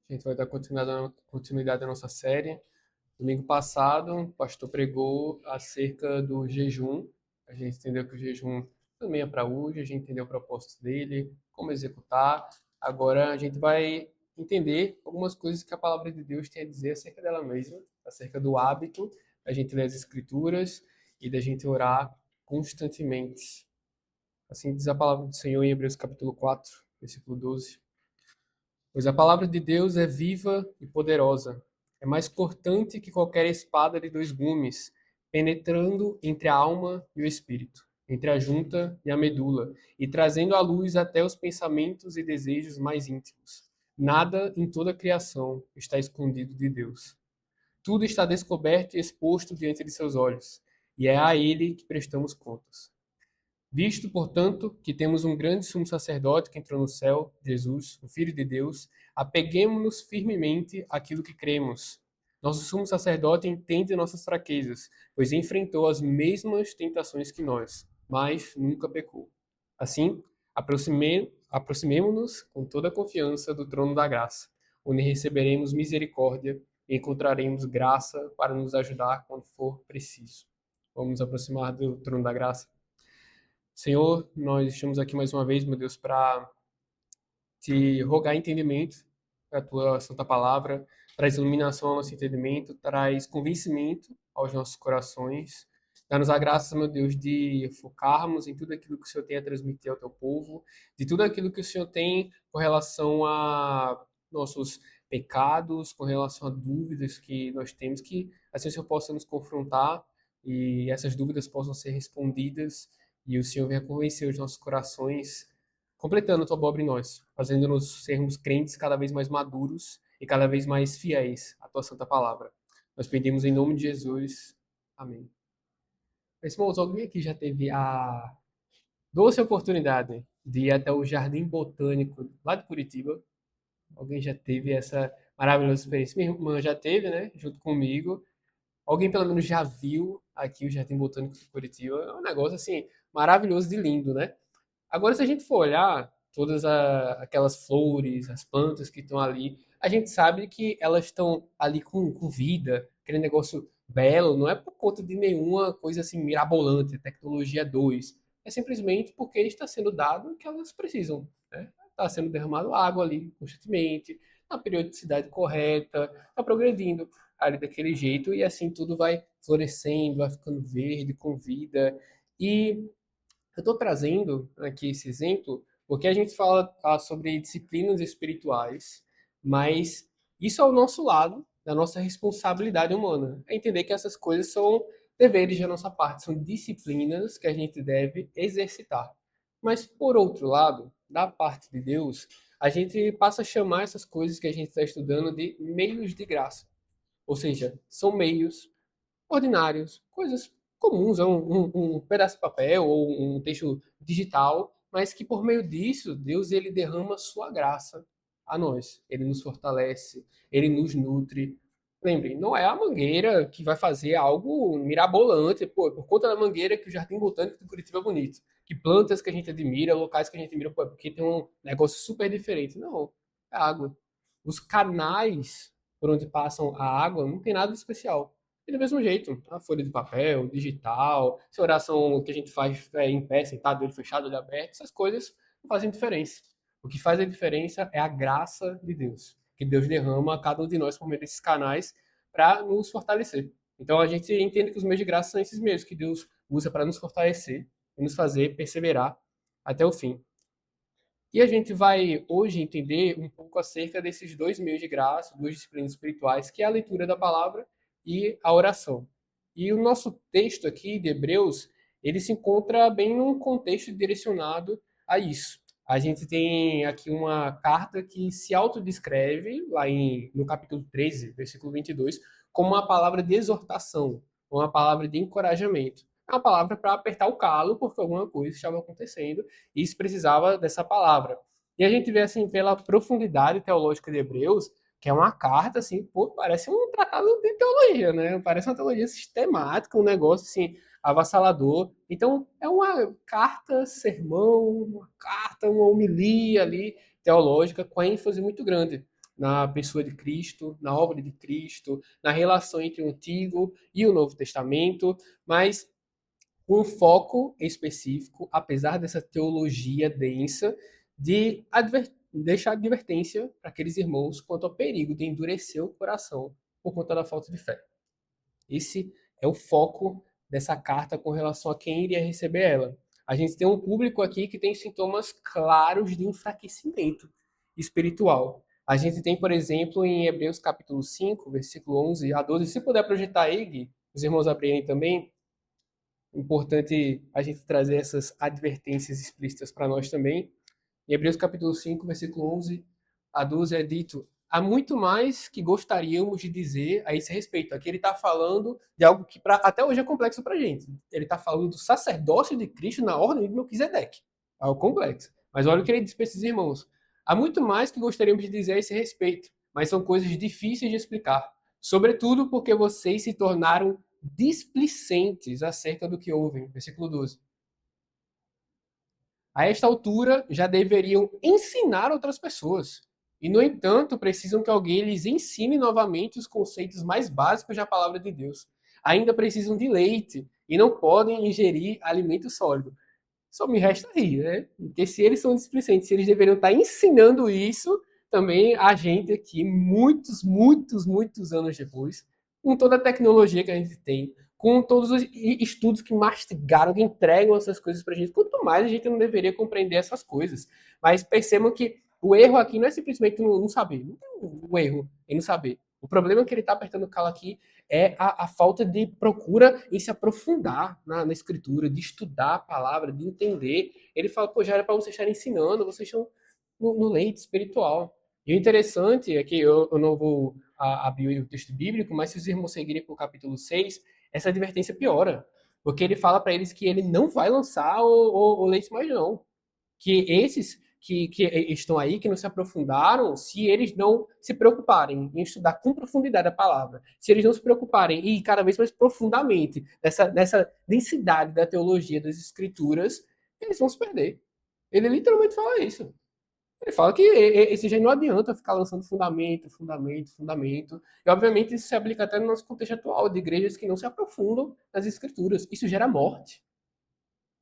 A gente vai dar continuidade à nossa série. Domingo passado, o pastor pregou acerca do jejum. A gente entendeu que o jejum também é para hoje, a gente entendeu o propósito dele, como executar. Agora a gente vai entender algumas coisas que a palavra de Deus tem a dizer acerca dela mesma, acerca do hábito da gente ler as Escrituras e da gente orar constantemente. Assim diz a palavra do Senhor em Hebreus capítulo 4, versículo 12. Pois a palavra de Deus é viva e poderosa, é mais cortante que qualquer espada de dois gumes, penetrando entre a alma e o espírito, entre a junta e a medula, e trazendo à luz até os pensamentos e desejos mais íntimos. Nada em toda a criação está escondido de Deus. Tudo está descoberto e exposto diante de seus olhos, e é a Ele que prestamos contas. Visto, portanto, que temos um grande sumo sacerdote que entrou no céu, Jesus, o Filho de Deus, apeguemo-nos firmemente àquilo que cremos. Nosso sumo sacerdote entende nossas fraquezas, pois enfrentou as mesmas tentações que nós, mas nunca pecou. Assim, aproximemo-nos com toda a confiança do trono da graça, onde receberemos misericórdia e encontraremos graça para nos ajudar quando for preciso. Vamos nos aproximar do trono da graça. Senhor, nós estamos aqui mais uma vez, meu Deus, para te rogar entendimento da tua santa palavra, traz iluminação ao nosso entendimento, traz convencimento aos nossos corações. Dá-nos a graça, meu Deus, de focarmos em tudo aquilo que o Senhor tem a transmitir ao teu povo, de tudo aquilo que o Senhor tem com relação a nossos pecados, com relação a dúvidas que nós temos, que assim o Senhor possa nos confrontar e essas dúvidas possam ser respondidas e o Senhor venha convencer os nossos corações, completando a tua obra em nós, fazendo-nos sermos crentes cada vez mais maduros e cada vez mais fiéis à tua santa palavra. Nós pedimos em nome de Jesus. Amém. Mas, irmãos, alguém aqui já teve a doce oportunidade de ir até o Jardim Botânico lá de Curitiba? Alguém já teve essa maravilhosa experiência? Minha irmã já teve, né? Junto comigo. Alguém pelo menos já viu aqui o Jardim Botânico de Curitiba? É um negócio assim maravilhoso de lindo, né? Agora, se a gente for olhar aquelas flores, as plantas que estão ali, a gente sabe que elas estão ali com vida, aquele negócio belo, não é por conta de nenhuma coisa assim mirabolante, tecnologia 2. É simplesmente porque está sendo dado o que elas precisam, né? Está sendo derramado água ali constantemente, na periodicidade correta, está progredindo ali daquele jeito e assim tudo vai florescendo, vai ficando verde, com vida. E eu estou trazendo aqui esse exemplo porque a gente fala sobre disciplinas espirituais, mas isso é o nosso lado, da nossa responsabilidade humana. É entender que essas coisas são deveres da nossa parte, são disciplinas que a gente deve exercitar. Mas, por outro lado, da parte de Deus, a gente passa a chamar essas coisas que a gente está estudando de meios de graça. Ou seja, são meios ordinários, coisas comuns, é um pedaço de papel ou um texto digital, mas que por meio disso, Deus ele derrama sua graça a nós. Ele nos fortalece, ele nos nutre. Lembre, não é a mangueira que vai fazer algo mirabolante, pô, por conta da mangueira que o Jardim Botânico de Curitiba é bonito. Que plantas que a gente admira, locais que a gente admira, pô, porque tem um negócio super diferente. Não, é água. Os canais por onde passam a água não tem nada de especial. E do mesmo jeito, a folha de papel, digital, se a oração que a gente faz em pé, sentado, olho fechado, olho aberto, essas coisas não fazem diferença. O que faz a diferença é a graça de Deus, que Deus derrama a cada um de nós por meio desses canais para nos fortalecer. Então a gente entende que os meios de graça são esses meios que Deus usa para nos fortalecer e nos fazer perseverar até o fim. E a gente vai hoje entender um pouco acerca desses dois meios de graça, duas disciplinas espirituais, que é a leitura da palavra e a oração. E o nosso texto aqui de Hebreus, ele se encontra bem num contexto direcionado a isso. A gente tem aqui uma carta que se autodescreve, no capítulo 13, versículo 22, como uma palavra de exortação, uma palavra de encorajamento. É uma palavra para apertar o calo, porque alguma coisa estava acontecendo e isso precisava dessa palavra. E a gente vê assim pela profundidade teológica de Hebreus, que é uma carta assim, pô, parece um tratado de teologia, né? Parece uma teologia sistemática, um negócio assim avassalador. Então, é uma carta, sermão, uma carta, uma homilia ali teológica com ênfase muito grande. na pessoa de Cristo, na obra de Cristo, na relação entre o Antigo e o Novo Testamento, mas com um foco específico, apesar dessa teologia densa, de deixar advertência para aqueles irmãos quanto ao perigo de endurecer o coração por conta da falta de fé. Esse é o foco dessa carta com relação a quem iria receber ela. A gente tem um público aqui que tem sintomas claros de enfraquecimento espiritual. A gente tem, por exemplo, em Hebreus capítulo 5, versículo 11 a 12, se puder projetar aí, Gui, os irmãos abrirem também, importante a gente trazer essas advertências explícitas para nós também. Em Hebreus capítulo 5, versículo 11 a 12 é dito: há muito mais que gostaríamos de dizer a esse respeito. Aqui ele está falando de algo que até hoje é complexo para a gente. Ele está falando do sacerdócio de Cristo na ordem de Melquisedeque. É algo complexo. Mas olha o que ele diz para esses irmãos. Há muito mais que gostaríamos de dizer a esse respeito, mas são coisas difíceis de explicar. Sobretudo porque vocês se tornaram displicentes acerca do que ouvem. Versículo 12. A esta altura, já deveriam ensinar outras pessoas. E, no entanto, precisam que alguém lhes ensine novamente os conceitos mais básicos da palavra de Deus. Ainda precisam de leite e não podem ingerir alimento sólido. Só me resta rir, né? Porque se eles são displicentes, se eles deveriam estar ensinando isso, também a gente aqui, muitos anos depois, com toda a tecnologia que a gente tem, com todos os estudos que mastigaram, que entregam essas coisas pra gente, quanto mais a gente não deveria compreender essas coisas. Mas percebam que o erro aqui não é simplesmente não saber. Não tem o erro em não saber. O problema que ele está apertando o calo aqui é a falta de procura em se aprofundar na escritura, de estudar a palavra, de entender. Ele fala, pô, já era para vocês estarem ensinando, vocês estão no leite espiritual. E o interessante é que eu não vou abrir o texto bíblico, mas se os irmãos seguirem para o capítulo 6, essa advertência piora. Porque ele fala para eles que ele não vai lançar o leite mais não. Que esses que estão aí, que não se aprofundaram, se eles não se preocuparem em estudar com profundidade a palavra, se eles não se preocuparem e cada vez mais profundamente nessa densidade da teologia das escrituras, eles vão se perder. Ele literalmente fala isso. Ele fala que esse jeito não adianta ficar lançando fundamento. E, obviamente, isso se aplica até no nosso contexto atual, de igrejas que não se aprofundam nas escrituras. Isso gera morte.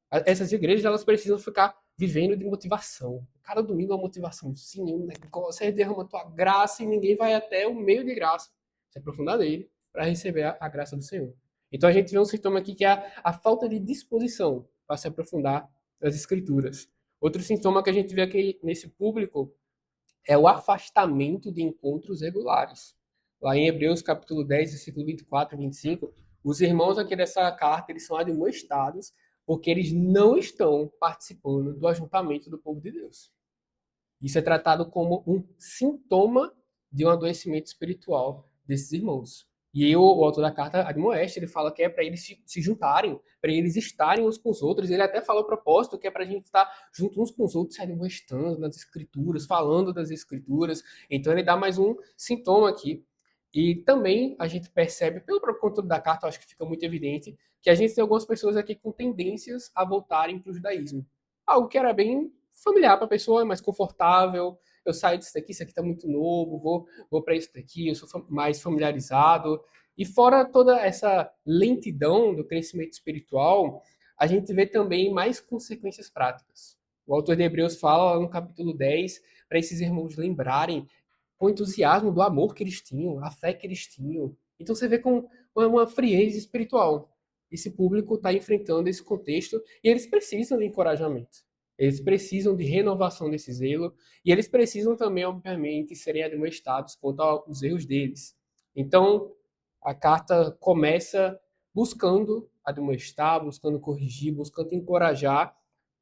Essas igrejas, elas precisam ficar vivendo de motivação. Cada domingo é uma motivaçãozinha, um negócio, aí derrama a tua graça e ninguém vai até o meio de graça se aprofundar nele para receber a graça do Senhor. Então, a gente vê um sintoma aqui que é a falta de disposição para se aprofundar nas escrituras. Outro sintoma que a gente vê aqui nesse público é o afastamento de encontros regulares. Lá em Hebreus capítulo 10, versículo 24 e 25, os irmãos aqui dessa carta, eles são admoestados porque eles não estão participando do ajuntamento do povo de Deus. Isso é tratado como um sintoma de um adoecimento espiritual desses irmãos. E aí, o autor da carta admoesta, ele fala que é para eles se juntarem, para eles estarem uns com os outros. Ele até fala o propósito que é para a gente estar junto uns com os outros, se admoestando nas escrituras, falando das escrituras. Então ele dá mais um sintoma aqui. E também a gente percebe, pelo próprio conteúdo da carta, eu acho que fica muito evidente, que a gente tem algumas pessoas aqui com tendências a voltarem para o judaísmo. Algo que era bem familiar para a pessoa, é mais confortável. Eu saio disso daqui, isso aqui está muito novo, vou para isso daqui, eu sou mais familiarizado. E fora toda essa lentidão do crescimento espiritual, a gente vê também mais consequências práticas. O autor de Hebreus fala no capítulo 10 para esses irmãos lembrarem com o entusiasmo do amor que eles tinham, a fé que eles tinham. Então você vê com uma frieza espiritual. Esse público está enfrentando esse contexto e eles precisam de encorajamento. Eles precisam de renovação desse zelo e eles precisam também, obviamente, serem admoestados quanto aos erros deles. Então, a carta começa buscando admoestar, buscando corrigir, buscando encorajar,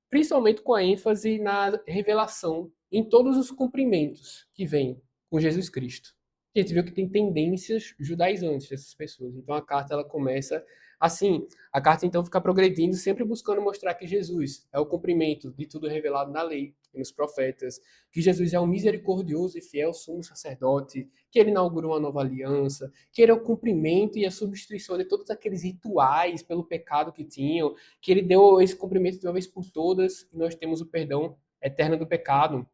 principalmente com a ênfase na revelação em todos os cumprimentos que vêm com Jesus Cristo. A gente viu que tem tendências judaizantes dessas pessoas. Então a carta ela começa assim. A carta então fica progredindo, sempre buscando mostrar que Jesus é o cumprimento de tudo revelado na lei e nos profetas, que Jesus é um misericordioso e fiel sumo sacerdote, que ele inaugurou uma nova aliança, que ele é o cumprimento e a substituição de todos aqueles rituais pelo pecado que tinham, que ele deu esse cumprimento de uma vez por todas e nós temos o perdão eterno do pecado.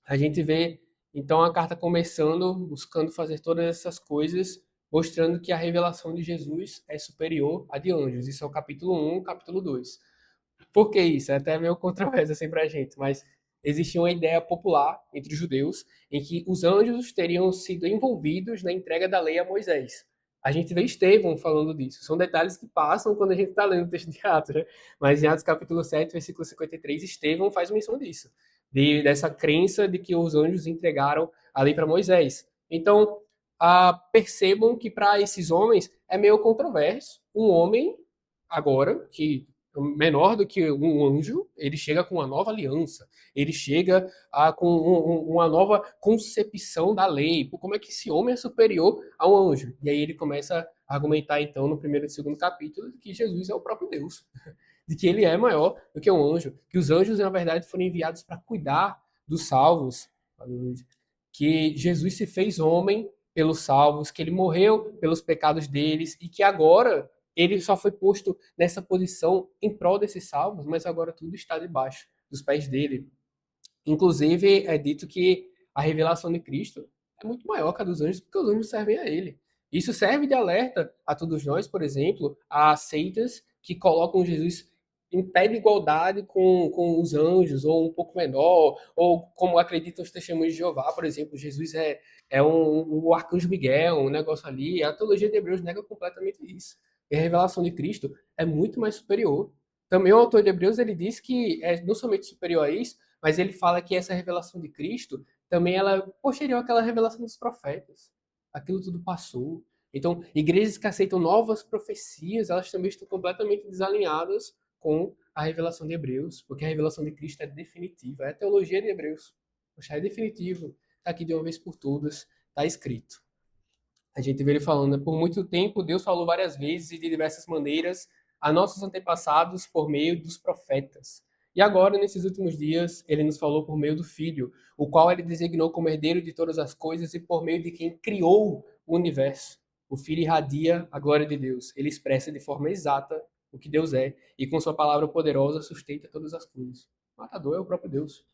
A gente vê Então a carta começando, buscando fazer todas essas coisas, mostrando que a revelação de Jesus é superior à de anjos. Isso é o capítulo 1, capítulo 2. Por que isso? É até meio controverso assim pra gente, mas existia uma ideia popular entre os judeus em que os anjos teriam sido envolvidos na entrega da lei a Moisés. A gente vê Estevão falando disso. São detalhes que passam quando a gente está lendo o texto de Atos, né? Mas em Atos capítulo 7, versículo 53, Estevão faz menção disso. Dessa crença de que os anjos entregaram a lei para Moisés. Então, percebam que para esses homens é meio controverso um homem agora que menor do que um anjo, ele chega com uma nova aliança, ele chega com uma nova concepção da lei. Pô, como é que esse homem é superior a um anjo? E aí ele começa a argumentar, então, no primeiro e segundo capítulo, que Jesus é o próprio Deus, de que ele é maior do que um anjo, que os anjos, na verdade, foram enviados para cuidar dos salvos, que Jesus se fez homem pelos salvos, que ele morreu pelos pecados deles e que agora ele só foi posto nessa posição em prol desses salvos, mas agora tudo está debaixo dos pés dele. Inclusive, é dito que a revelação de Cristo é muito maior que a dos anjos, porque os anjos servem a ele. Isso serve de alerta a todos nós, por exemplo, a seitas que colocam Jesus em pé de igualdade com os anjos, ou um pouco menor, ou como acreditam os testemunhos de Jeová, por exemplo, Jesus o arcanjo Miguel, um negócio ali. A teologia de Hebreus nega completamente isso. E a revelação de Cristo é muito mais superior. Também o autor de Hebreus ele diz que é não somente superior a isso, mas ele fala que essa revelação de Cristo também ela é posterior àquela revelação dos profetas. Aquilo tudo passou. Então, igrejas que aceitam novas profecias, elas também estão completamente desalinhadas com a revelação de Hebreus, porque a revelação de Cristo é definitiva. É a teologia de Hebreus. Poxa, é definitivo. Está aqui de uma vez por todas, está escrito. A gente vê ele falando, né? Por muito tempo Deus falou várias vezes e de diversas maneiras a nossos antepassados por meio dos profetas. E agora, nesses últimos dias, ele nos falou por meio do Filho, o qual ele designou como herdeiro de todas as coisas e por meio de quem criou o universo. O Filho irradia a glória de Deus. Ele expressa de forma exata o que Deus é e com sua palavra poderosa sustenta todas as coisas. O matador é o próprio Deus.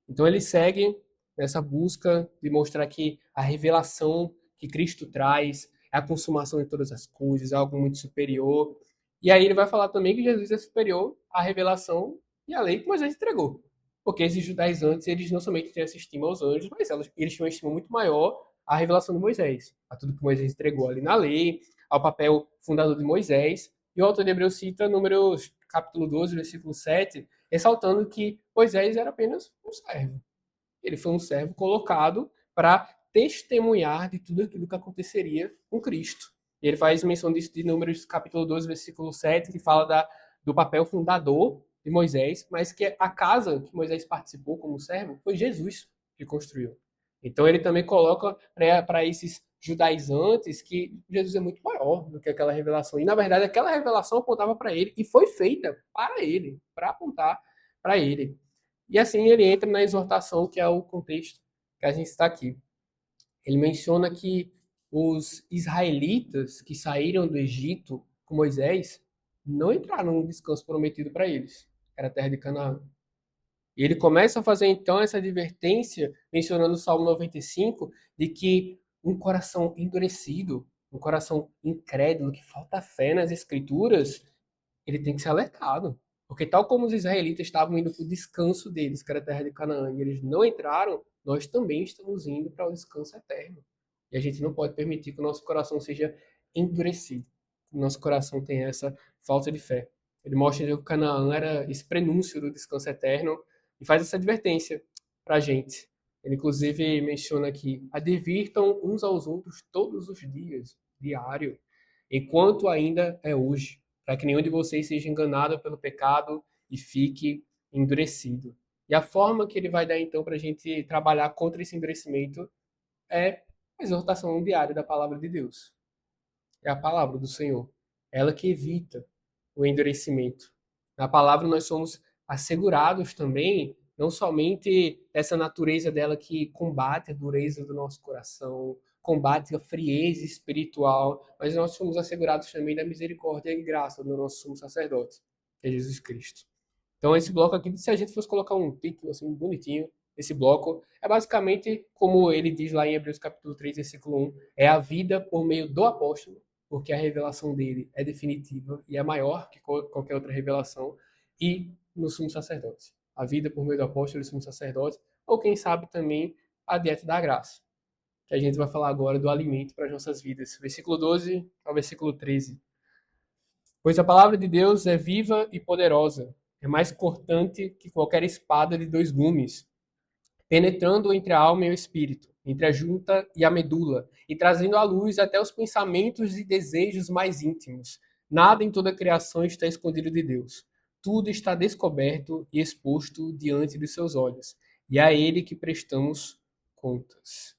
Então ele segue nessa busca de mostrar que a revelação que Cristo traz é a consumação de todas as coisas, é algo muito superior. E aí ele vai falar também que Jesus é superior à revelação e à lei que Moisés entregou. Porque esses judaizantes, eles não somente têm essa estima aos anjos, mas eles tinham uma estima muito maior à revelação de Moisés, a tudo que Moisés entregou ali na lei, ao papel fundador de Moisés. E o autor de Hebreus cita Números capítulo 12, versículo 7, ressaltando que Moisés era apenas um servo. Ele foi um servo colocado para testemunhar de tudo aquilo que aconteceria com Cristo. E ele faz menção disso de Números capítulo 12, versículo 7, que fala do papel fundador de Moisés, mas que a casa que Moisés participou como servo foi Jesus que construiu. Então ele também coloca para esses judaizantes que Jesus é muito maior do que aquela revelação. E na verdade aquela revelação apontava para ele e foi feita para ele, para apontar para ele. E assim ele entra na exortação, que é o contexto que a gente está aqui. Ele menciona que os israelitas que saíram do Egito com Moisés não entraram no descanso prometido para eles, era a terra de Canaã. E ele começa a fazer então essa advertência, mencionando o Salmo 95, de que um coração endurecido, um coração incrédulo, que falta fé nas escrituras, ele tem que ser alertado. Porque tal como os israelitas estavam indo para o descanso deles, que era a terra de Canaã, e eles não entraram, nós também estamos indo para o descanso eterno. E a gente não pode permitir que o nosso coração seja endurecido. Que o nosso coração tenha essa falta de fé. Ele mostra que o Canaã era esse prenúncio do descanso eterno e faz essa advertência para a gente. Ele, inclusive, menciona aqui: advirtam uns aos outros todos os dias, diário, enquanto ainda é hoje, para que nenhum de vocês seja enganado pelo pecado e fique endurecido. E a forma que ele vai dar, então, para a gente trabalhar contra esse endurecimento é a exortação diária da palavra de Deus. É a palavra do Senhor. Ela que evita o endurecimento. Na palavra nós somos assegurados também, não somente essa natureza dela que combate a dureza do nosso coração, combate a frieza espiritual, mas nós somos assegurados também da misericórdia e graça do nosso sumo sacerdote, que é Jesus Cristo. Então esse bloco aqui, se a gente fosse colocar um título assim bonitinho, esse bloco, é basicamente, como ele diz lá em Hebreus capítulo 3, versículo 1, é a vida por meio do apóstolo, porque a revelação dele é definitiva e é maior que qualquer outra revelação, e no sumo sacerdote. A vida por meio do apóstolo e sumo sacerdote, ou quem sabe também a dieta da graça, que a gente vai falar agora do alimento para as nossas vidas. Versículo 12 ao versículo 13. Pois a palavra de Deus é viva e poderosa, é mais cortante que qualquer espada de dois gumes, penetrando entre a alma e o espírito, entre a junta e a medula, e trazendo à luz até os pensamentos e desejos mais íntimos. Nada em toda a criação está escondido de Deus. Tudo está descoberto e exposto diante de seus olhos, e é a Ele que prestamos contas.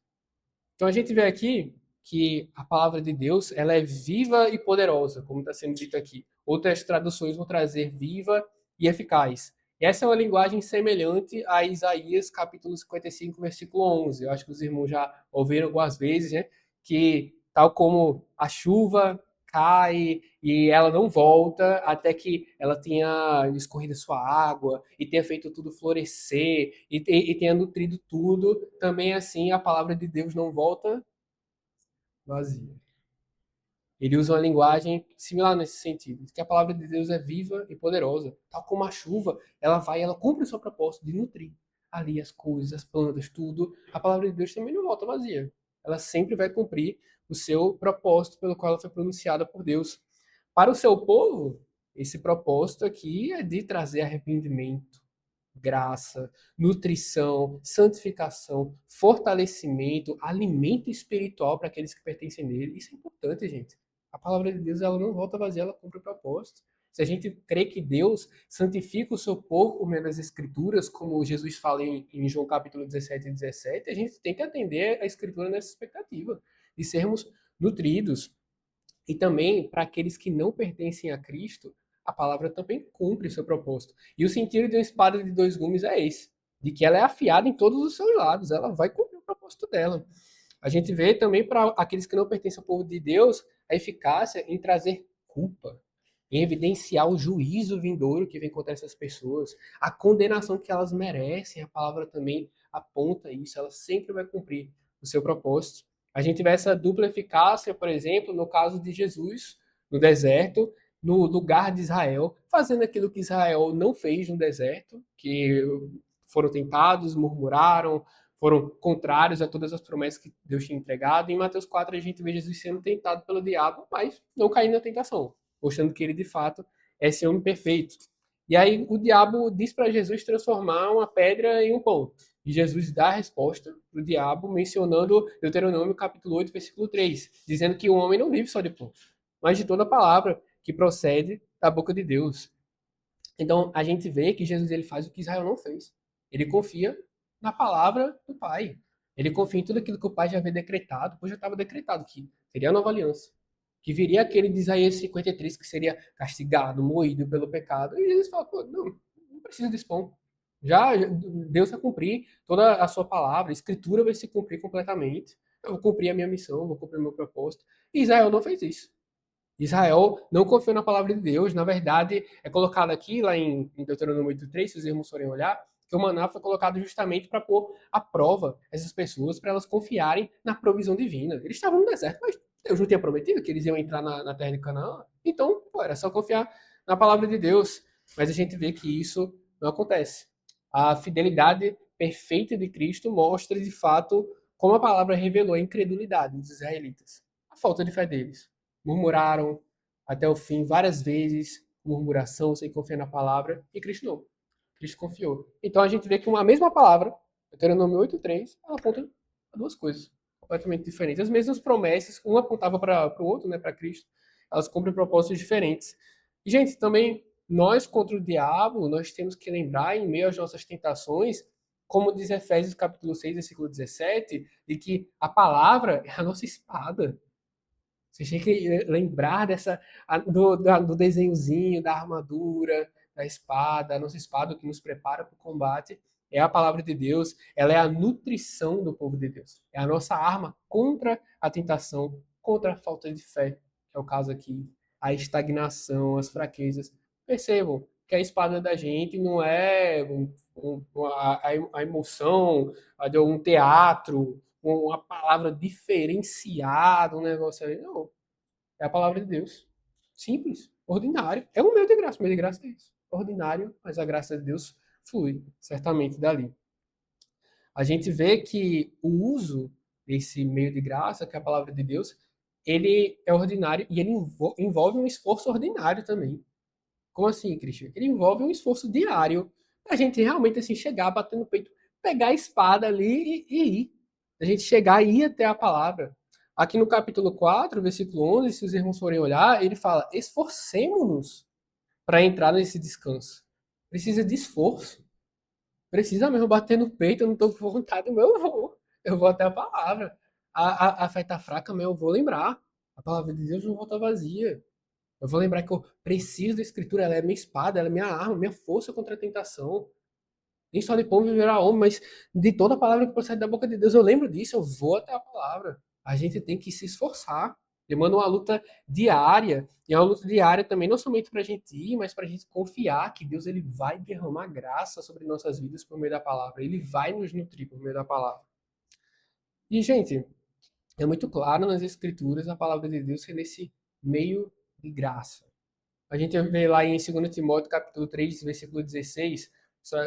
Então a gente vê aqui que a palavra de Deus ela é viva e poderosa, como está sendo dito aqui. Outras traduções vão trazer viva e eficaz. Essa é uma linguagem semelhante a Isaías capítulo 55, versículo 11. Eu acho que os irmãos já ouviram algumas vezes, né? Que tal como a chuva cai e ela não volta até que ela tenha escorrido sua água e tenha feito tudo florescer e tenha nutrido tudo, também assim a palavra de Deus não volta vazia. Ele usa uma linguagem similar nesse sentido, que a palavra de Deus é viva e poderosa, tal como a chuva, ela vai, ela cumpre o seu propósito de nutrir ali as coisas, as plantas, tudo. A palavra de Deus também não volta vazia. Ela sempre vai cumprir o seu propósito pelo qual ela foi pronunciada por Deus. Para o seu povo, esse propósito aqui é de trazer arrependimento, graça, nutrição, santificação, fortalecimento, alimento espiritual para aqueles que pertencem nele. Isso é importante, gente. A palavra de Deus ela não volta vazia, ela cumpre o propósito. Se a gente crê que Deus santifica o seu povo por meio das Escrituras, como Jesus fala em João capítulo 17 e 17, a gente tem que atender a Escritura nessa expectativa de sermos nutridos. E também, para aqueles que não pertencem a Cristo, a palavra também cumpre o seu propósito. E o sentido de uma espada de dois gumes é esse, de que ela é afiada em todos os seus lados, ela vai cumprir o propósito dela. A gente vê também para aqueles que não pertencem ao povo de Deus a eficácia em trazer culpa, em evidenciar o juízo vindouro que vem contra essas pessoas, a condenação que elas merecem. A palavra também aponta isso, ela sempre vai cumprir o seu propósito. A gente vê essa dupla eficácia, por exemplo, no caso de Jesus no deserto, no lugar de Israel, fazendo aquilo que Israel não fez no deserto, que foram tentados, murmuraram, foram contrários a todas as promessas que Deus tinha entregado. Em Mateus 4 a gente vê Jesus sendo tentado pelo diabo, mas não caindo na tentação, mostrando que ele de fato é esse homem perfeito. E aí o diabo diz para Jesus transformar uma pedra em um pão. E Jesus dá a resposta para o diabo, mencionando Deuteronômio capítulo 8, versículo 3, dizendo que o homem não vive só de pão, mas de toda palavra que procede da boca de Deus. Então, a gente vê que Jesus ele faz o que Israel não fez. Ele confia na palavra do Pai. Ele confia em tudo aquilo que o Pai já havia decretado, pois já estava decretado que seria a nova aliança. Que viria aquele de Isaías 53 que seria castigado, moído pelo pecado. E Jesus fala, pô, não precisa desse pão. Deus vai cumprir toda a sua palavra, a escritura vai se cumprir completamente. Eu vou cumprir a minha missão, vou cumprir o meu propósito. E Israel não fez isso. Israel não confiou na palavra de Deus. Na verdade, é colocado aqui, lá em Deuteronômio 8:3, se os irmãos forem olhar, que o maná foi colocado justamente para pôr à prova essas pessoas, para elas confiarem na provisão divina. Eles estavam no deserto, mas Deus não tinha prometido que eles iam entrar na terra de Canaã. Então, pô, era só confiar na palavra de Deus. Mas a gente vê que isso não acontece. A fidelidade perfeita de Cristo mostra, de fato, como a palavra revelou a incredulidade dos israelitas, a falta de fé deles. Murmuraram até o fim várias vezes, murmuração, sem confiar na palavra, e Cristo não. Cristo confiou. Então a gente vê que uma mesma palavra, Deuteronômio 8:3, ela aponta a duas coisas completamente diferentes. As mesmas promessas, uma apontava para o outro, né, para Cristo, elas cumprem propósitos diferentes. E, gente, também nós contra o diabo, nós temos que lembrar, em meio às nossas tentações, como diz Efésios capítulo 6, versículo 17, de que a palavra é a nossa espada. Você tem que lembrar do desenhozinho, da armadura, da espada, a nossa espada que nos prepara para o combate é a palavra de Deus, ela é a nutrição do povo de Deus. É a nossa arma contra a tentação, contra a falta de fé, que é o caso aqui, a estagnação, as fraquezas. Percebam, que a espada da gente não é a emoção de um teatro, uma palavra diferenciada, um negócio aí. Não, é a palavra de Deus. Simples, ordinário. É um meio de graça, o meio de graça é isso. Ordinário, mas a graça de Deus flui, certamente, dali. A gente vê que o uso desse meio de graça, que é a palavra de Deus, ele é ordinário e ele envolve um esforço ordinário também. Como assim, Christian? Ele envolve um esforço diário pra gente realmente assim chegar, bater no peito, pegar a espada ali e ir. A gente chegar e ir até a palavra. Aqui no capítulo 4, versículo 11, se os irmãos forem olhar, ele fala: esforcemos-nos para entrar nesse descanso. Precisa de esforço. Precisa mesmo bater no peito, eu não estou com vontade, mas eu vou. Eu vou até a palavra. A fé tá fraca, mas eu vou lembrar. A palavra de Deus não volta vazia. Eu vou lembrar que eu preciso da escritura, ela é minha espada, ela é minha arma, minha força contra a tentação. Nem só de pão viverá homem, mas de toda a palavra que procede da boca de Deus. Eu lembro disso, eu vou até a palavra. A gente tem que se esforçar. Demanda uma luta diária. E é uma luta diária também, não somente para a gente ir, mas para a gente confiar que Deus ele vai derramar graça sobre nossas vidas por meio da palavra. Ele vai nos nutrir por meio da palavra. E, gente, é muito claro nas Escrituras a palavra de Deus ser nesse meio de graça. A gente vê lá em 2 Timóteo, capítulo 3, versículo 16.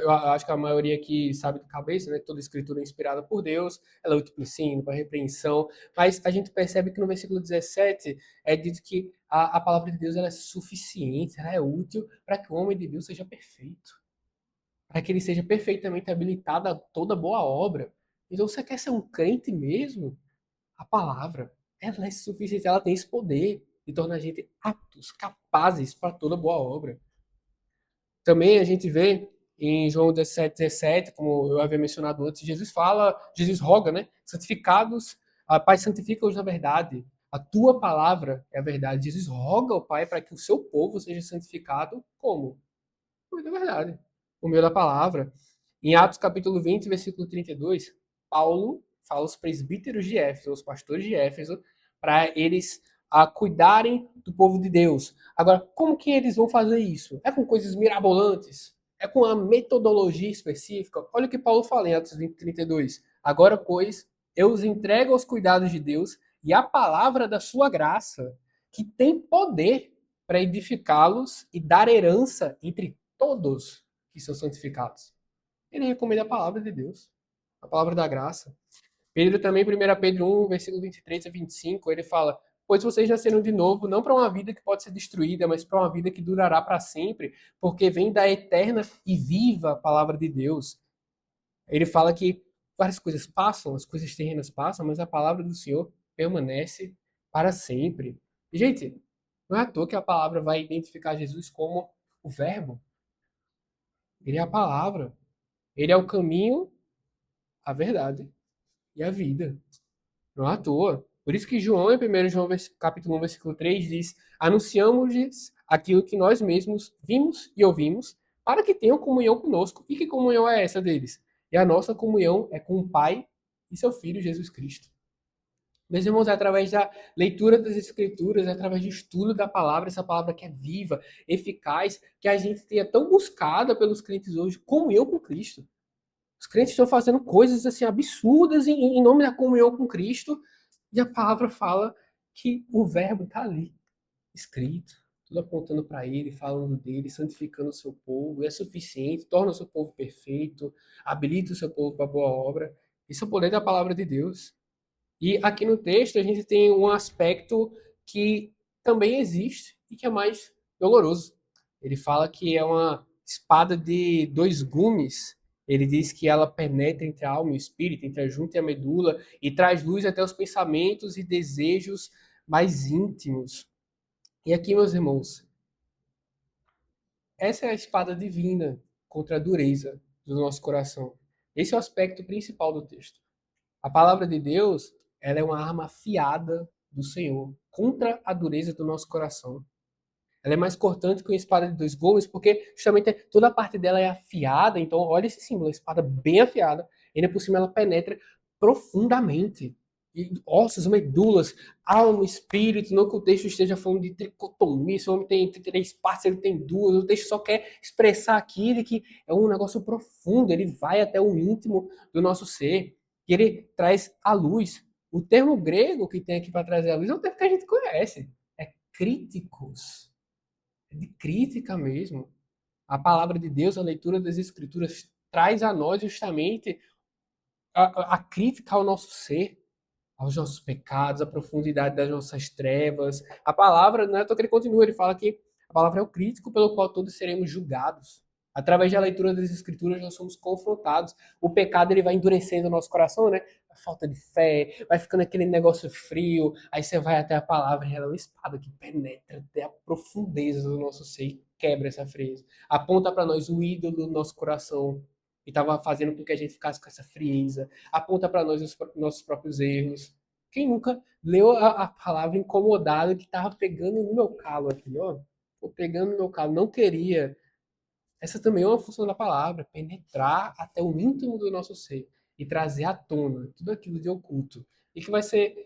Eu acho que a maioria aqui sabe de cabeça, né? Toda escritura é inspirada por Deus, ela é útil para o ensino, para a repreensão. Mas a gente percebe que no versículo 17 é dito que a palavra de Deus ela é suficiente, ela é útil para que o homem de Deus seja perfeito. Para que ele seja perfeitamente habilitado a toda boa obra. Então, você quer ser um crente mesmo? A palavra, ela é suficiente, ela tem esse poder de tornar a gente aptos, capazes para toda boa obra. Também a gente vê em João 17, como eu havia mencionado antes, Jesus roga, né? Santificados, Pai, santifica-os na verdade. A tua palavra é a verdade. Jesus roga ao Pai para que o seu povo seja santificado como? Por meio da verdade, por meio da palavra. Em Atos capítulo 20, versículo 32, Paulo fala aos presbíteros de Éfeso, aos pastores de Éfeso, para eles cuidarem do povo de Deus. Agora, como que eles vão fazer isso? É com coisas mirabolantes? É com a metodologia específica? Olha o que Paulo fala em Atos 20, 32. Agora, pois, eu os entrego aos cuidados de Deus e à palavra da sua graça, que tem poder para edificá-los e dar herança entre todos que são santificados. Ele recomenda a palavra de Deus, a palavra da graça. Pedro também, 1 Pedro 1, versículo 23 a 25, ele fala: pois vocês nasceram de novo, não para uma vida que pode ser destruída, mas para uma vida que durará para sempre, porque vem da eterna e viva palavra de Deus. Ele fala que várias coisas passam, as coisas terrenas passam, mas a palavra do Senhor permanece para sempre. E, gente, não é à toa que a palavra vai identificar Jesus como o Verbo. Ele é a palavra. Ele é o caminho, a verdade e a vida. Não é à toa. Por isso que João, em 1 João capítulo 1, versículo 3, diz: anunciamos-lhes aquilo que nós mesmos vimos e ouvimos, para que tenham comunhão conosco. E que comunhão é essa deles? E a nossa comunhão é com o Pai e seu Filho Jesus Cristo. Meus irmãos, é através da leitura das Escrituras, é através do estudo da palavra, essa palavra que é viva, eficaz, que a gente tenha tão buscada pelos crentes hoje, comunhão com Cristo. Os crentes estão fazendo coisas assim absurdas em nome da comunhão com Cristo, e a palavra fala que o verbo está ali, escrito, tudo apontando para ele, falando dele, santificando o seu povo, é suficiente, torna o seu povo perfeito, habilita o seu povo para a boa obra. Isso é o poder da palavra de Deus. E aqui no texto a gente tem um aspecto que também existe e que é mais doloroso. Ele fala que é uma espada de dois gumes. Ele diz que ela penetra entre a alma e o espírito, entre a junta e a medula, e traz luz até os pensamentos e desejos mais íntimos. E aqui, meus irmãos, essa é a espada divina contra a dureza do nosso coração. Esse é o aspecto principal do texto. A palavra de Deus, ela é uma arma afiada do Senhor contra a dureza do nosso coração. Ela é mais cortante que uma espada de dois gumes, porque justamente toda a parte dela é afiada. Então, olha esse símbolo, a espada bem afiada. E ainda por cima ela penetra profundamente. ossos, medulas, alma, espírito, não que o texto esteja falando de tricotomia, se o homem tem três partes, ele tem duas, o texto só quer expressar aqui de que é um negócio profundo, ele vai até o íntimo do nosso ser, e ele traz a luz. O termo grego que tem aqui para trazer a luz é um termo que a gente conhece, é críticos, é de crítica mesmo. A palavra de Deus, a leitura das escrituras, traz a nós justamente a crítica ao nosso ser, aos nossos pecados, à profundidade das nossas trevas. A palavra, não é que ele continua, ele fala que a palavra é o crítico pelo qual todos seremos julgados. Através da leitura das escrituras nós somos confrontados. O pecado ele vai endurecendo o nosso coração, né? A falta de fé, vai ficando aquele negócio frio, aí você vai até a palavra e ela é uma espada que penetra até a profundeza do nosso ser e quebra essa frieza. Aponta para nós o ídolo do nosso coração e estava fazendo com que a gente ficasse com essa frieza. Aponta para nós os nossos próprios erros. Quem nunca leu a palavra incomodado que estava pegando no meu calo aqui, ó? Tô pegando no meu calo, não queria. Essa também é uma função da palavra, penetrar até o íntimo do nosso ser e trazer à tona tudo aquilo de oculto e que vai ser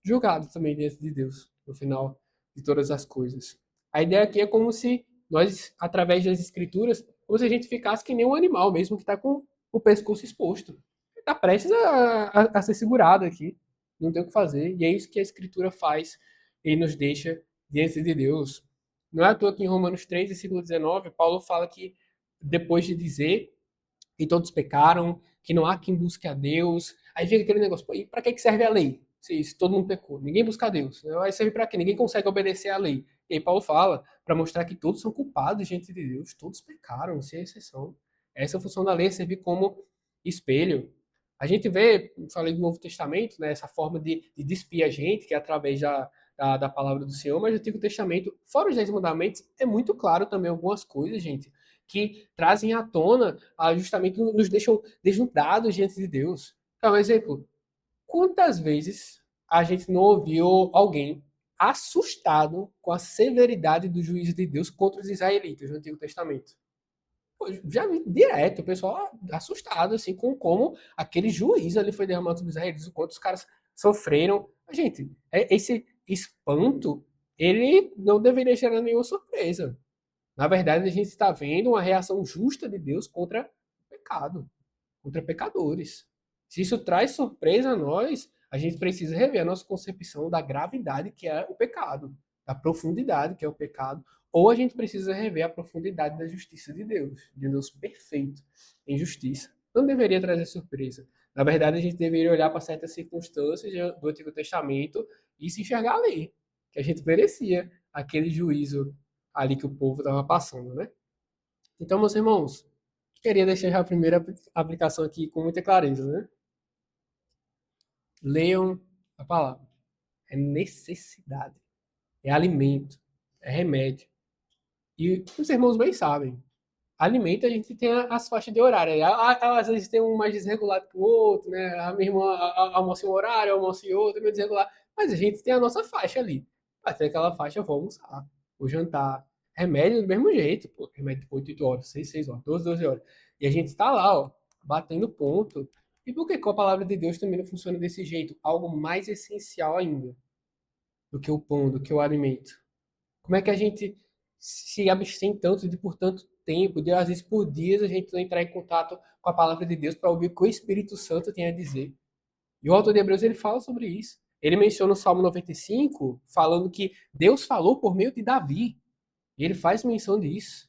julgado também diante de Deus no final de todas as coisas. A ideia aqui é como se nós, através das escrituras, como se a gente ficasse que nem um animal mesmo que está com o pescoço exposto. Está prestes a ser segurado aqui. Não tem o que fazer. E é isso que a escritura faz e nos deixa diante de Deus. Não é à toa que em Romanos 3, versículo 19, Paulo fala que depois de dizer que todos pecaram, que não há quem busque a Deus. Aí fica aquele negócio, e para que serve a lei? Se todo mundo pecou, ninguém busca a Deus. Vai servir para quê? Ninguém consegue obedecer à lei. E aí Paulo fala para mostrar que todos são culpados diante de Deus, todos pecaram, sem exceção. Essa é a função da lei, servir como espelho. A gente vê, falei do Novo Testamento, né, essa forma de despir a gente, que é através da palavra do Senhor, mas o Antigo Testamento, fora os 10 mandamentos, é muito claro também algumas coisas, gente, que trazem à tona, justamente nos deixam desnudados diante de Deus. Então, um exemplo, quantas vezes a gente não ouviu alguém assustado com a severidade do juízo de Deus contra os israelitas no Antigo Testamento? Pô, já vi direto o pessoal assustado assim com como aquele juízo ali foi derramado sobre os israelitas, o quanto os caras sofreram. Gente, esse espanto, ele não deveria gerar nenhuma surpresa. Na verdade, a gente está vendo uma reação justa de Deus contra o pecado, contra pecadores. Se isso traz surpresa a nós, a gente precisa rever a nossa concepção da gravidade que é o pecado, da profundidade que é o pecado, ou a gente precisa rever a profundidade da justiça de Deus perfeito em justiça. Não deveria trazer surpresa. Na verdade, a gente deveria olhar para certas circunstâncias do Antigo Testamento e se enxergar ali, que a gente merecia aquele juízo ali que o povo estava passando, né? Então, meus irmãos, queria deixar já a primeira aplicação aqui com muita clareza, né? Leiam a palavra. É necessidade, é alimento, é remédio. E os irmãos bem sabem. Alimento a gente tem as faixas de horário. Às vezes tem um mais desregulado que o outro, né? A minha irmã almoça em um horário, almoça em outro, meio desregulado. Mas a gente tem a nossa faixa ali. Vai ter aquela faixa, eu vou almoçar, vou jantar. Remédio do mesmo jeito, pô. Remédio de 8 horas, 6 horas, 12 horas. E a gente tá lá, ó, batendo ponto. E por que com a palavra de Deus também não funciona desse jeito? Algo mais essencial ainda do que o pão, do que o alimento. Como é que a gente se abstém tanto de por tanto tempo, de às vezes por dias a gente não entrar em contato com a palavra de Deus para ouvir o que o Espírito Santo tem a dizer? E o autor de Hebreus ele fala sobre isso. Ele menciona o Salmo 95, falando que Deus falou por meio de Davi. E ele faz menção disso.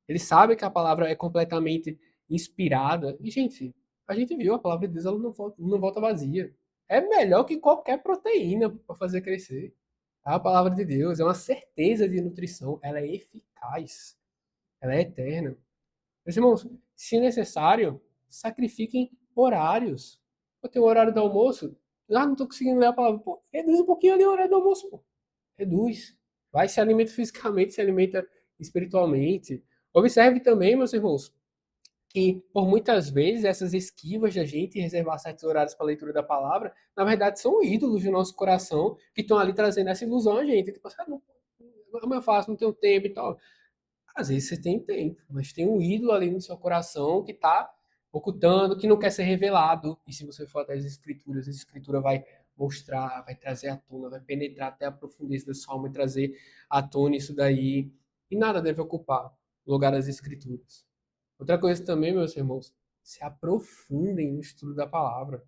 Ele sabe que a palavra é completamente inspirada. E, gente, a gente viu, a palavra de Deus ela não volta vazia. É melhor que qualquer proteína para fazer crescer. A palavra de Deus é uma certeza de nutrição. Ela é eficaz. Ela é eterna. Meus irmãos, se necessário, sacrifiquem horários. Eu tenho o horário do almoço. Não estou conseguindo ler a palavra. Pô, reduz um pouquinho ali o horário do almoço. Pô. Reduz. Vai, se alimenta fisicamente, se alimenta espiritualmente. Observe também, meus irmãos, que por muitas vezes essas esquivas da gente reservar certos horários para a leitura da palavra, na verdade são ídolos do nosso coração que estão ali trazendo essa ilusão a gente. Tipo, ah, não, como eu faço, não tenho tempo e tal. Às vezes você tem tempo, mas tem um ídolo ali no seu coração que está ocultando, que não quer ser revelado. E se você for até as escrituras, a escritura vai mostrar, vai trazer à tona, vai penetrar até a profundeza da sua alma e trazer à tona isso daí. E nada deve ocupar o lugar das Escrituras. Outra coisa também, meus irmãos, se aprofundem no estudo da palavra.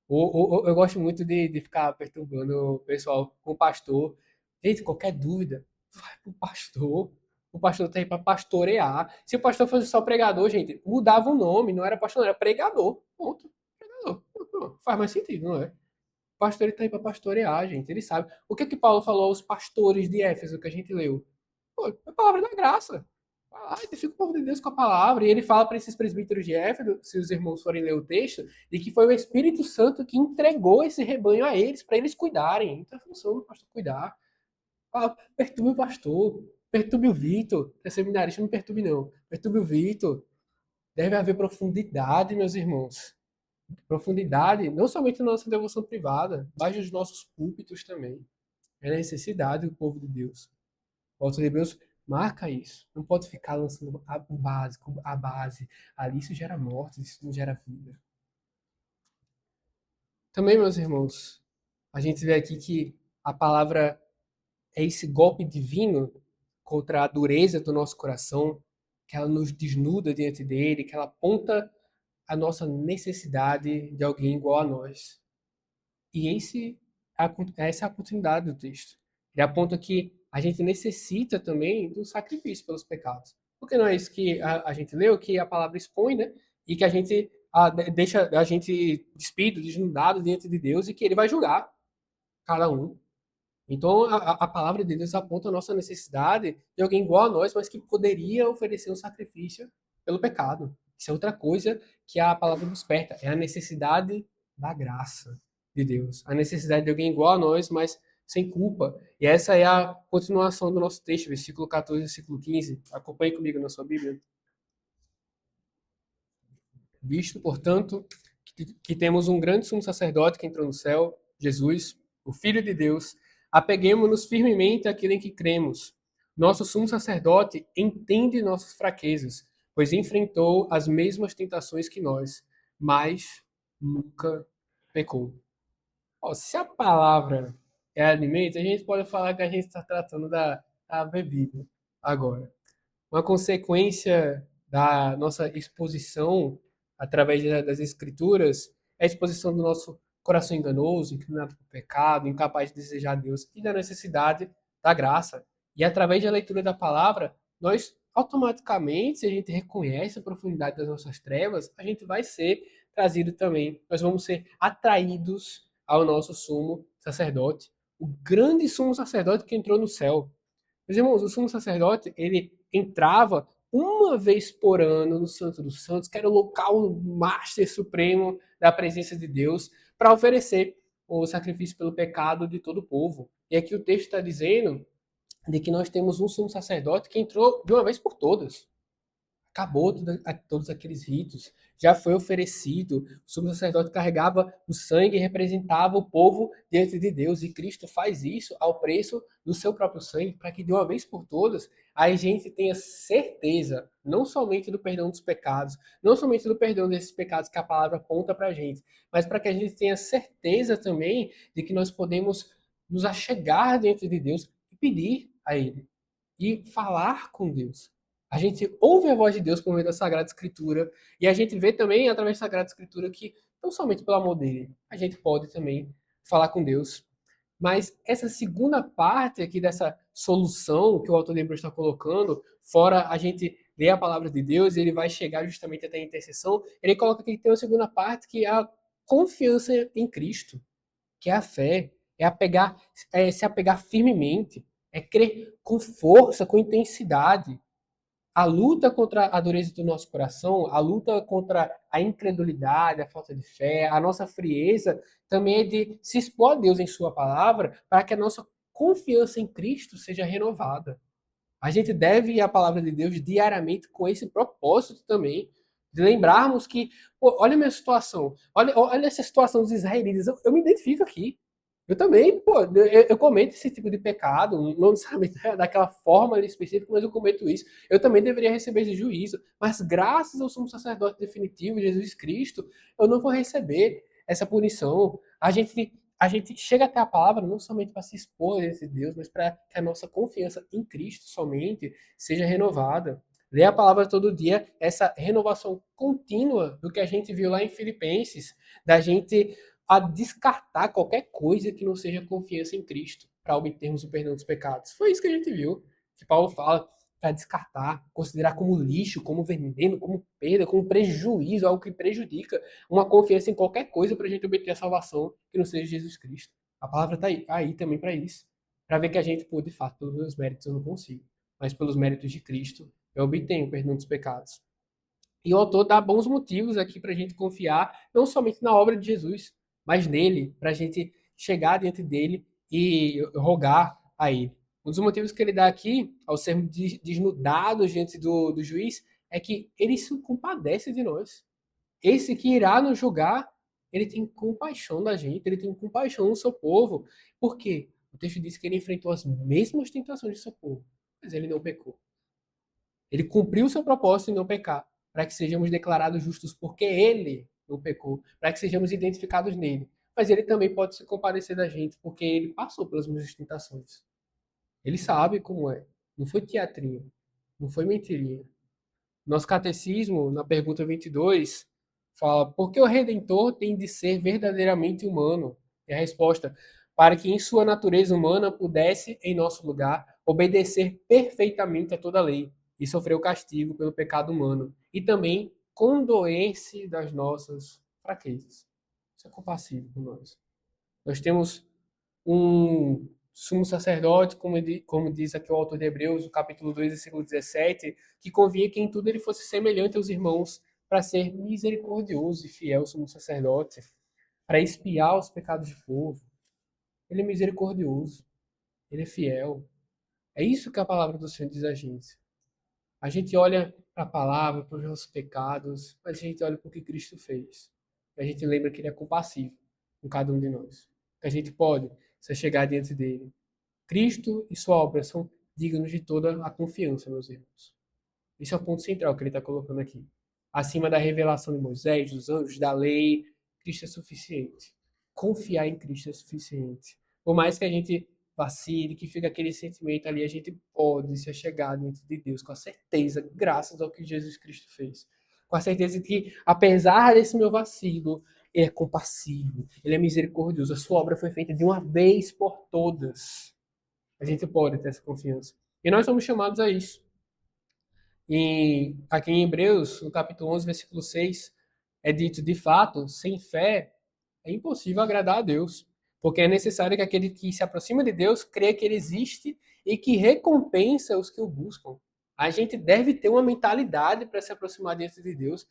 Eu gosto muito de ficar perturbando o pessoal com o pastor. Gente, qualquer dúvida, vai pro pastor. O pastor tá aí para pastorear. Se o pastor fosse só pregador, gente, mudava o nome, não era pastor, não, era pregador. Ponto. Pregador. Faz mais sentido, não é? O pastor ele tá aí para pastorear, gente. Ele sabe. O que que Paulo falou aos pastores de Éfeso que a gente leu? Pô, é a palavra da graça. Vai lá, edifica o povo de Deus com a palavra. E ele fala para esses presbíteros de Éfeso, se os irmãos forem ler o texto, de que foi o Espírito Santo que entregou esse rebanho a eles, para eles cuidarem. Então é função do pastor cuidar. Fala, perturbe o pastor, perturbe o Vitor. É seminarista, não perturbe não. Perturbe o Vitor. Deve haver profundidade, meus irmãos. Profundidade, não somente na nossa devoção privada, mas nos nossos púlpitos também. É necessidade do povo de Deus. O autor de Hebreus marca isso. Não pode ficar lançando o básico, a base. Ali isso gera morte, isso não gera vida. Também, meus irmãos, a gente vê aqui que a palavra é esse golpe divino contra a dureza do nosso coração, que ela nos desnuda diante dele, que ela aponta a nossa necessidade de alguém igual a nós. E essa é a continuidade do texto. Ele aponta que a gente necessita também do sacrifício pelos pecados. Porque não é isso que a gente leu, que a palavra expõe, né? E que a gente deixa a gente despido, desnudado diante de Deus e que ele vai julgar cada um. Então, a palavra de Deus aponta a nossa necessidade de alguém igual a nós, mas que poderia oferecer um sacrifício pelo pecado. Isso é outra coisa que a palavra desperta, é a necessidade da graça de Deus. A necessidade de alguém igual a nós, mas sem culpa. E essa é a continuação do nosso texto, versículo 14 e versículo 15. Acompanhe comigo na sua Bíblia. Visto, portanto, que temos um grande sumo sacerdote que entrou no céu, Jesus, o Filho de Deus, apeguemo-nos firmemente àquilo em que cremos. Nosso sumo sacerdote entende nossas fraquezas, pois enfrentou as mesmas tentações que nós, mas nunca pecou. Se a palavra é alimento, a gente pode falar que a gente está tratando da bebida agora. Uma consequência da nossa exposição através das escrituras é a exposição do nosso coração enganoso, inclinado para o pecado, incapaz de desejar Deus e da necessidade da graça. E através da leitura da palavra, nós automaticamente, se a gente reconhece a profundidade das nossas trevas, a gente vai ser trazido também, nós vamos ser atraídos ao nosso sumo sacerdote, o grande sumo sacerdote que entrou no céu. Meus irmãos, o sumo sacerdote, ele entrava uma vez por ano no Santo dos Santos, que era o local master supremo da presença de Deus, para oferecer o sacrifício pelo pecado de todo o povo. E aqui o texto está dizendo de que nós temos um sumo sacerdote que entrou de uma vez por todas. Acabou todos aqueles ritos, já foi oferecido, o sumo sacerdote carregava o sangue e representava o povo diante de Deus, e Cristo faz isso ao preço do seu próprio sangue, para que de uma vez por todas a gente tenha certeza, não somente do perdão dos pecados, não somente do perdão desses pecados que a palavra aponta para a gente, mas para que a gente tenha certeza também de que nós podemos nos achegar diante de Deus e pedir a Ele, e falar com Deus. A gente ouve a voz de Deus por meio da Sagrada Escritura e a gente vê também através da Sagrada Escritura que não somente pelo amor dele, a gente pode também falar com Deus. Mas essa segunda parte aqui dessa solução que o autor de Hebreus está colocando, fora a gente ler a palavra de Deus, ele vai chegar justamente até a intercessão, ele coloca que tem uma segunda parte que é a confiança em Cristo, que é a fé, se apegar firmemente, é crer com força, com intensidade. A luta contra a dureza do nosso coração, a luta contra a incredulidade, a falta de fé, a nossa frieza, também é de se expor a Deus em Sua palavra para que a nossa confiança em Cristo seja renovada. A gente deve ir à palavra de Deus diariamente com esse propósito também, de lembrarmos que, pô, olha a minha situação, olha essa situação dos israelitas, eu me identifico aqui. Eu também, pô, eu cometo esse tipo de pecado, não necessariamente daquela forma específica, mas eu cometo isso. Eu também deveria receber esse juízo, mas graças ao sumo sacerdote definitivo, Jesus Cristo, eu não vou receber essa punição. A gente a gente chega até a palavra não somente para se expor diante de Deus, mas para que a nossa confiança em Cristo somente seja renovada. Ler a palavra todo dia, essa renovação contínua do que a gente viu lá em Filipenses, da gente a descartar qualquer coisa que não seja confiança em Cristo para obtermos o perdão dos pecados. Foi isso que a gente viu, que Paulo fala para descartar, considerar como lixo, como veneno, como perda, como prejuízo, algo que prejudica uma confiança em qualquer coisa para a gente obter a salvação que não seja Jesus Cristo. A palavra está aí também para isso. Para ver que a gente, pô, de fato, pelos meus méritos eu não consigo, mas pelos méritos de Cristo eu obtenho o perdão dos pecados. E o autor dá bons motivos aqui para a gente confiar, não somente na obra de Jesus, mas nele, para a gente chegar diante dele e rogar a ele. Um dos motivos que ele dá aqui, ao sermos desnudados diante do juiz, é que ele se compadece de nós. Esse que irá nos julgar, ele tem compaixão da gente, ele tem compaixão do seu povo. Por quê? O texto diz que ele enfrentou as mesmas tentações do seu povo, mas ele não pecou. Ele cumpriu o seu propósito em não pecar, para que sejamos declarados justos porque ele não pecou, para que sejamos identificados nele. Mas ele também pode se compadecer da gente, porque ele passou pelas mesmas tentações. Ele sabe como é. Não foi teatrinho, não foi mentirinha. Nosso catecismo, na pergunta 22, fala: por que o Redentor tem de ser verdadeiramente humano? E a resposta: para que em sua natureza humana pudesse, em nosso lugar, obedecer perfeitamente a toda a lei e sofrer o castigo pelo pecado humano, e também condoer-se das nossas fraquezas. Isso é compassivo com nós. Nós temos um sumo sacerdote, como diz aqui o autor de Hebreus, no capítulo 2, versículo 17, que convinha que em tudo ele fosse semelhante aos irmãos, para ser misericordioso e fiel sumo sacerdote, para expiar os pecados do povo. Ele é misericordioso, ele é fiel. É isso que a palavra do Senhor diz a gente. A gente olha para a palavra, para os nossos pecados, mas a gente olha para o que Cristo fez. E a gente lembra que ele é compassivo com cada um de nós. Que a gente pode se chegar diante dele. Cristo e sua obra são dignos de toda a confiança, meus irmãos. Esse é o ponto central que ele está colocando aqui. Acima da revelação de Moisés, dos anjos, da lei, Cristo é suficiente. Confiar em Cristo é suficiente. Por mais que a gente vacile, que fica aquele sentimento ali, a gente pode se achegar diante de Deus com a certeza, graças ao que Jesus Cristo fez. Com a certeza de que, apesar desse meu vacilo, ele é compassivo, ele é misericordioso. A sua obra foi feita de uma vez por todas. A gente pode ter essa confiança. E nós somos chamados a isso. E aqui em Hebreus, no capítulo 11, versículo 6, é dito: de fato, sem fé é impossível agradar a Deus, porque é necessário que aquele que se aproxima de Deus creia que ele existe e que recompensa os que o buscam. A gente deve ter uma mentalidade para se aproximar diante de Deus,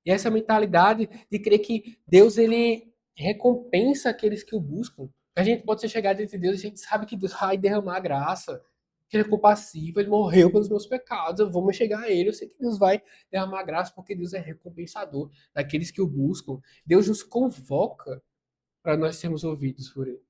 e essa mentalidade de crer que Deus ele recompensa aqueles que o buscam. A gente pode chegar diante de Deus, a gente sabe que Deus vai derramar graça, que ele é compassivo, ele morreu pelos meus pecados, eu vou me chegar a ele, eu sei que Deus vai derramar graça porque Deus é recompensador daqueles que o buscam. Deus nos convoca para nós sermos ouvidos por ele.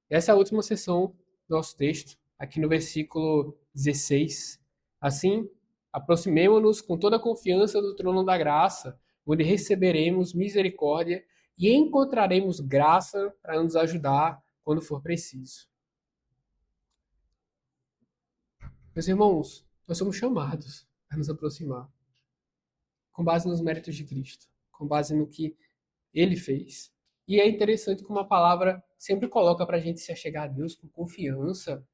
Essa é a última sessão do nosso texto, aqui no versículo 16. Assim, aproximemo-nos com toda a confiança do trono da graça, onde receberemos misericórdia e encontraremos graça para nos ajudar quando for preciso. Meus irmãos, nós somos chamados a nos aproximar com base nos méritos de Cristo, com base no que ele fez. E é interessante como a palavra sempre coloca para a gente se achegar a Deus com confiança,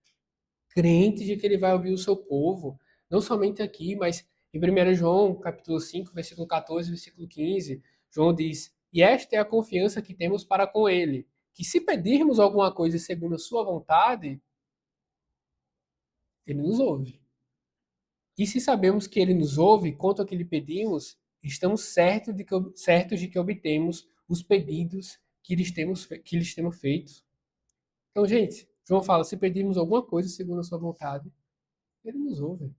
crente de que ele vai ouvir o seu povo, não somente aqui, mas em 1 João, capítulo 5, versículo 14, versículo 15, João diz: "E esta é a confiança que temos para com ele, que se pedirmos alguma coisa segundo a sua vontade, ele nos ouve. E se sabemos que ele nos ouve quanto ao que lhe pedimos, estamos certos de que obtemos os pedidos que lhes temos feitos." Então, gente, João fala: se pedirmos alguma coisa segundo a sua vontade, ele nos ouve.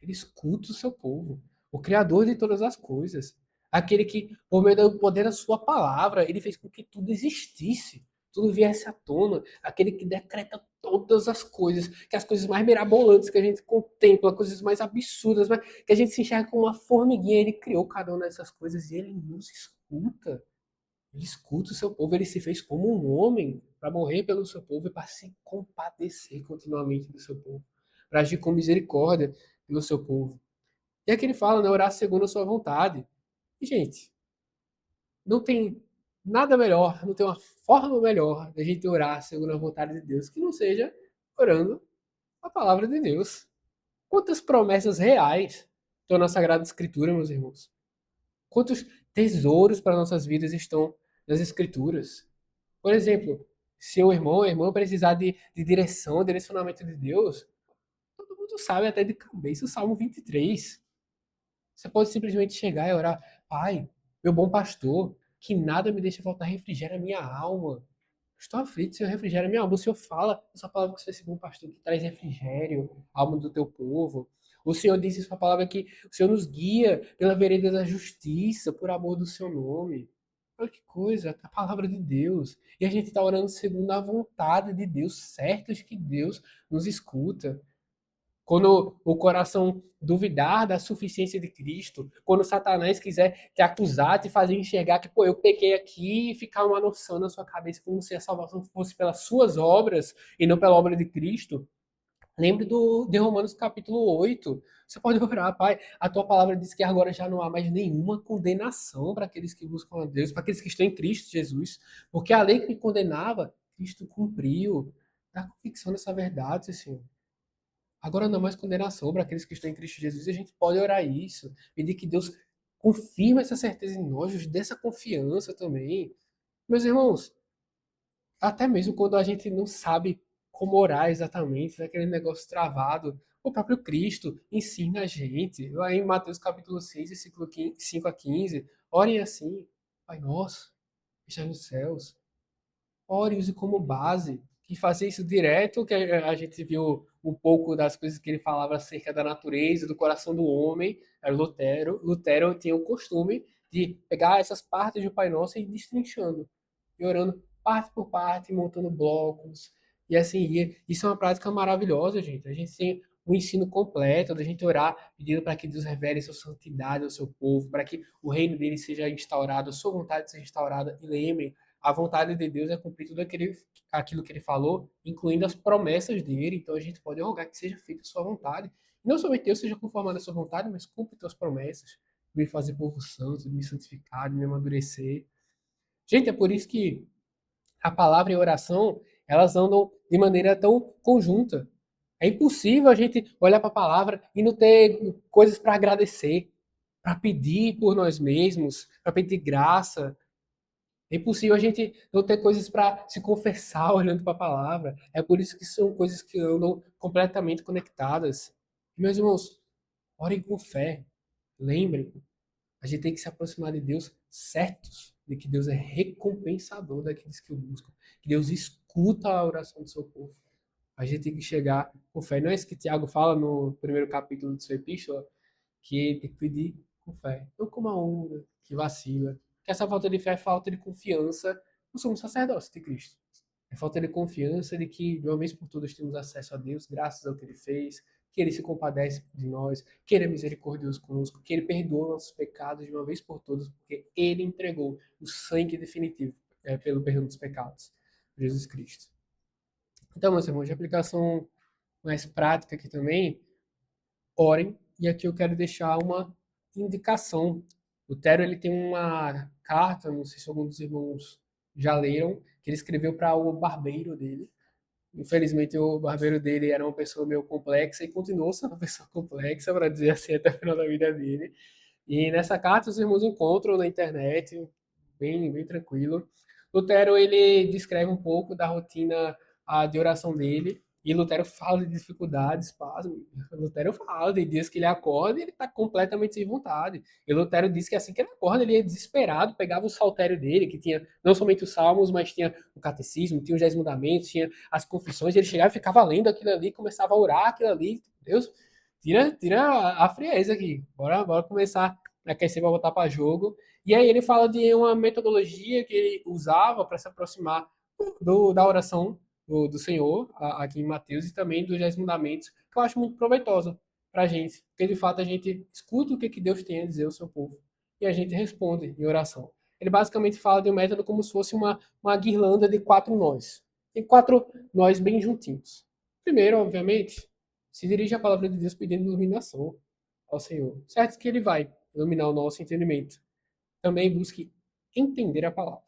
Ele escuta o seu povo, o Criador de todas as coisas. Aquele que, por meio do poder da sua palavra, ele fez com que tudo existisse, tudo viesse à tona. Aquele que decreta todas as coisas, que as coisas mais mirabolantes que a gente contempla, coisas mais absurdas, que a gente se enxerga como uma formiguinha, ele criou cada uma dessas coisas e ele nos escuta. Ele escuta o seu povo, ele se fez como um homem para morrer pelo seu povo e para se compadecer continuamente do seu povo, para agir com misericórdia pelo seu povo. E aqui ele fala, né, orar segundo a sua vontade. E, gente, não tem nada melhor, não tem uma forma melhor da gente orar segundo a vontade de Deus que não seja orando a palavra de Deus. Quantas promessas reais estão na Sagrada Escritura, meus irmãos? Quantos tesouros para nossas vidas estão nas Escrituras? Por exemplo, se o irmão ou a irmã precisar de direção, direcionamento de Deus, todo mundo sabe até de cabeça o Salmo 23. Você pode simplesmente chegar e orar: Pai, meu bom pastor, que nada me deixe faltar refrigério à minha alma. Estou aflito, Senhor, refrigério à minha alma. O Senhor fala essa palavra que você é esse bom pastor que traz refrigério à alma do teu povo. O Senhor diz em sua palavra que o Senhor nos guia pela vereda da justiça, por amor do seu nome. Olha que coisa, a palavra de Deus. E a gente está orando segundo a vontade de Deus, certos que Deus nos escuta. Quando o coração duvidar da suficiência de Cristo, quando Satanás quiser te acusar, te fazer enxergar que, pô, eu pequei aqui e ficar uma noção na sua cabeça como se a salvação fosse pelas suas obras e não pela obra de Cristo, lembre de Romanos capítulo 8. Você pode orar, Pai, a tua palavra diz que agora já não há mais nenhuma condenação para aqueles que buscam a Deus, para aqueles que estão em Cristo Jesus, porque a lei que me condenava, Cristo cumpriu. Dá convicção dessa verdade, Senhor. Agora não há mais condenação para aqueles que estão em Cristo Jesus. E a gente pode orar isso. Pedir que Deus confirme essa certeza em nós, nos dê essa confiança também. Meus irmãos, até mesmo quando a gente não sabe como orar exatamente, naquele negócio travado, o próprio Cristo ensina a gente. Lá em Mateus capítulo 6, versículo 5 a 15, orem assim: Pai nosso, que estás nos céus, ore, use como base. E fazer isso direto, que a gente viu um pouco das coisas que ele falava acerca da natureza, do coração do homem, era Lutero. Lutero tinha o costume de pegar essas partes do Pai Nosso e ir destrinchando, e orando parte por parte, montando blocos, e assim ia. Isso é uma prática maravilhosa, gente. A gente tem um ensino completo, da gente orar pedindo para que Deus revele sua santidade ao seu povo, para que o reino dele seja instaurado, a sua vontade seja instaurada. E lembrem, a vontade de Deus é cumprir tudo aquilo que ele falou, incluindo as promessas dele. Então a gente pode rogar que seja feita a sua vontade. E não somente Deus seja conformado à sua vontade, mas cumpre tuas promessas, de me fazer povo santo, de me santificar, de me amadurecer. Gente, é por isso que a palavra e a oração, elas andam de maneira tão conjunta. É impossível a gente olhar para a palavra e não ter coisas para agradecer, para pedir por nós mesmos, para pedir graça. É impossível a gente não ter coisas para se confessar olhando para a palavra. É por isso que são coisas que andam completamente conectadas. E, meus irmãos, orem com fé. Lembrem, a gente tem que se aproximar de Deus certos de que Deus é recompensador daqueles que o buscam. Que Deus escuta a oração do seu povo. A gente tem que chegar com fé. Não é isso que Tiago fala no primeiro capítulo de sua epístola? Que tem que pedir com fé. Não como a onda que vacila. Que essa falta de fé é falta de confiança no sumo sacerdócio de Cristo. É falta de confiança de que, de uma vez por todas, temos acesso a Deus, graças ao que Ele fez, que Ele se compadece de nós, que Ele é misericordioso conosco, que Ele perdoa nossos pecados de uma vez por todas, porque Ele entregou o sangue definitivo pelo perdão dos pecados, Jesus Cristo. Então, meus irmãos, de aplicação mais prática aqui também, orem, e aqui eu quero deixar uma indicação. O Lutero ele tem uma carta, não sei se alguns dos irmãos já leram, que ele escreveu para o barbeiro dele. Infelizmente, o barbeiro dele era uma pessoa meio complexa e continuou sendo uma pessoa complexa, para dizer assim, até o final da vida dele. E nessa carta os irmãos encontram na internet, bem tranquilo. Lutero ele descreve um pouco da rotina de oração dele. E Lutero fala de dificuldades, pasmo. Lutero fala de dias que ele acorda e ele está completamente sem vontade. E Lutero diz que assim que ele acorda, ele é desesperado, pegava o saltério dele, que tinha não somente os salmos, mas tinha o catecismo, tinha os 10 mandamentos, tinha as confissões. Ele chegava e ficava lendo aquilo ali, começava a orar aquilo ali. Deus, tira a frieza aqui. Bora começar a aquecer para botar para jogo. E aí ele fala de uma metodologia que ele usava para se aproximar da oração do Senhor, aqui em Mateus, e também dos 10 mandamentos, que eu acho muito proveitosa para a gente. Porque de fato a gente escuta o que Deus tem a dizer ao seu povo e a gente responde em oração. ele basicamente fala de um método como se fosse uma guirlanda de 4 nós. Tem 4 nós bem juntinhos. Primeiro, obviamente, se dirige à palavra de Deus pedindo iluminação ao Senhor. Certo que ele vai iluminar o nosso entendimento. Também busque entender a palavra.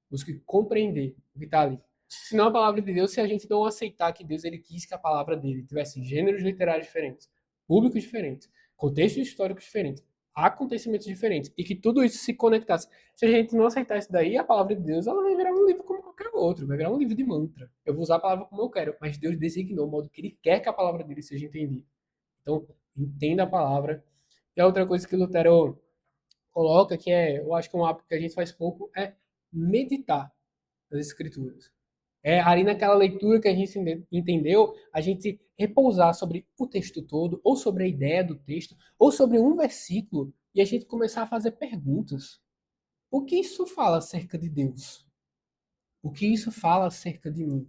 Busque compreender o que está ali. Senão a palavra de Deus, se a gente não aceitar que Deus ele quis que a palavra dele tivesse gêneros literários diferentes, públicos diferentes, contextos históricos diferentes, acontecimentos diferentes, e que tudo isso se conectasse. Se a gente não aceitar isso daí, a palavra de Deus ela vai virar um livro como qualquer outro, vai virar um livro de mantra. Eu vou usar a palavra como eu quero, mas Deus designou o modo que ele quer que a palavra dele seja entendida. Então, entenda a palavra. E a outra coisa que Lutero coloca, que é, eu acho que é um hábito que a gente faz pouco, é meditar nas escrituras. É ali naquela leitura que a gente entendeu, a gente repousar sobre o texto todo, ou sobre a ideia do texto, ou sobre um versículo, e a gente começar a fazer perguntas. O que isso fala acerca de Deus? O que isso fala acerca de mim?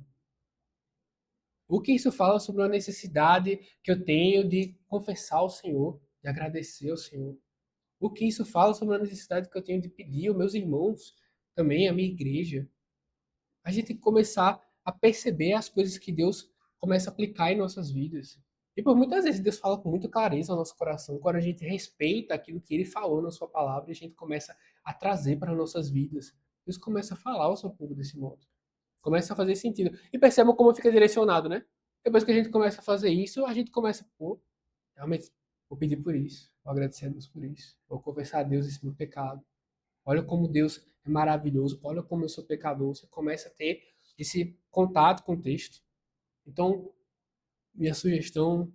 O que isso fala sobre a necessidade que eu tenho de confessar ao Senhor, de agradecer ao Senhor? O que isso fala sobre a necessidade que eu tenho de pedir aos meus irmãos, também à minha igreja? A gente tem que começar a perceber as coisas que Deus começa a aplicar em nossas vidas. E por muitas vezes Deus fala com muita clareza ao nosso coração, quando a gente respeita aquilo que Ele falou na sua palavra, e a gente começa a trazer para as nossas vidas. Deus começa a falar ao seu povo desse modo. Começa a fazer sentido. E percebam como fica direcionado, né? Depois que a gente começa a fazer isso, a gente começa, pô, realmente, vou pedir por isso, vou agradecer a Deus por isso, vou confessar a Deus esse meu pecado. Olha como Deus é maravilhoso, olha como eu sou pecador. Você começa a ter esse contato com o texto. Então, minha sugestão,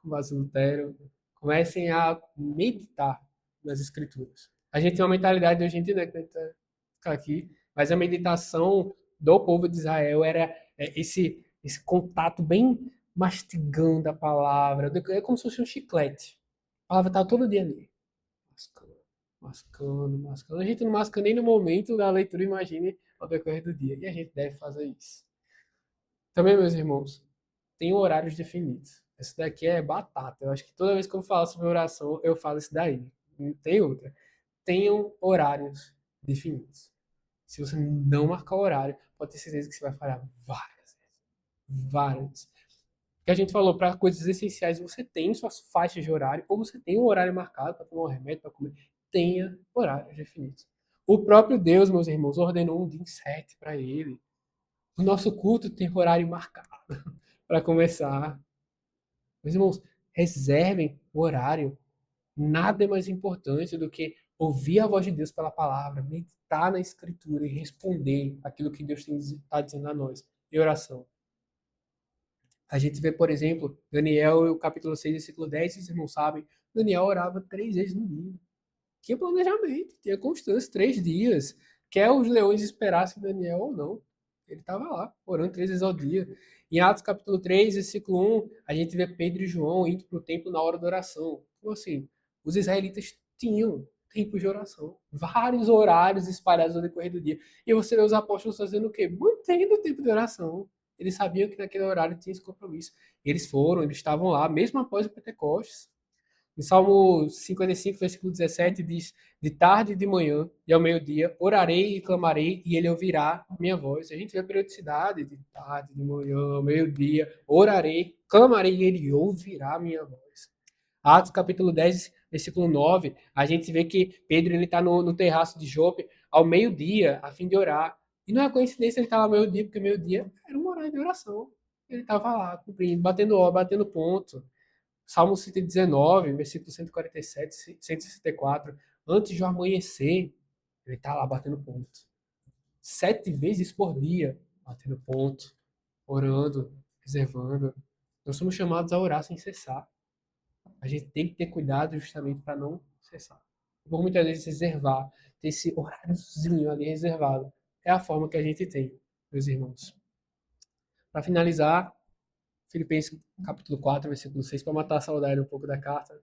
com base no Lutero, comecem a meditar nas escrituras. A gente tem uma mentalidade hoje em dia, né, que a gente tá ficar aqui, mas a meditação do povo de Israel era esse contato bem mastigando a palavra, é como se fosse um chiclete. A palavra está todo dia ali. Mascando, mascando, mascando. A gente não masca nem no momento da leitura, imagine ao decorrer do dia. E a gente deve fazer isso. Também, meus irmãos, tem horários definidos. Essa daqui é batata. Eu acho que toda vez que eu falo sobre oração, eu falo isso daí. Não tem outra. Tenham horários definidos. Se você não marcar o horário, pode ter certeza que você vai falhar várias vezes. Várias. Que a gente falou, para coisas essenciais, você tem suas faixas de horário, ou você tem um horário marcado para tomar um remédio, para comer. Tenha horários definidos. O próprio Deus, meus irmãos, ordenou um dia em 7 para ele. O nosso culto tem horário marcado para começar. Meus irmãos, reservem o horário. Nada é mais importante do que ouvir a voz de Deus pela palavra, meditar na escritura e responder aquilo que Deus está dizendo a nós. E oração. A gente vê, por exemplo, Daniel, o capítulo 6, versículo 10, vocês não sabem, Daniel orava 3 vezes no dia. Tinha planejamento, tinha constância, 3 dias. Quer os leões esperassem Daniel ou não. Ele estava lá, orando 3 vezes ao dia. Em Atos capítulo 3, versículo 1, a gente vê Pedro e João indo para o templo na hora da oração. Então, assim, os israelitas tinham tempo de oração. Vários horários espalhados no decorrer do dia. E você vê os apóstolos fazendo o quê? Mantendo o tempo de oração. Eles sabiam que naquele horário tinha esse compromisso. Eles foram, eles estavam lá, mesmo após o Pentecostes. Em Salmo 55, versículo 17, diz: De tarde e de manhã e ao meio-dia orarei e clamarei, e ele ouvirá a minha voz. A gente vê a periodicidade de tarde, de manhã, ao meio-dia, orarei, clamarei, e ele ouvirá a minha voz. Atos capítulo 10, versículo 9, a gente vê que Pedro está no terraço de Jope ao meio-dia, a fim de orar. E não é coincidência ele estava ao meio-dia, porque meio-dia era um horário de oração. Ele estava lá, cumprindo, batendo hora, batendo ponto. Salmo 119, versículo 147, 164. Antes do amanhecer, ele está lá batendo ponto. 7 vezes por dia, batendo ponto, orando, reservando. Nós somos chamados a orar sem cessar. A gente tem que ter cuidado justamente para não cessar. Por muitas vezes reservar, ter esse horáriozinho ali reservado. É a forma que a gente tem, meus irmãos. Para finalizar, Filipenses capítulo 4, versículo 6, para matar a saudade um pouco da carta.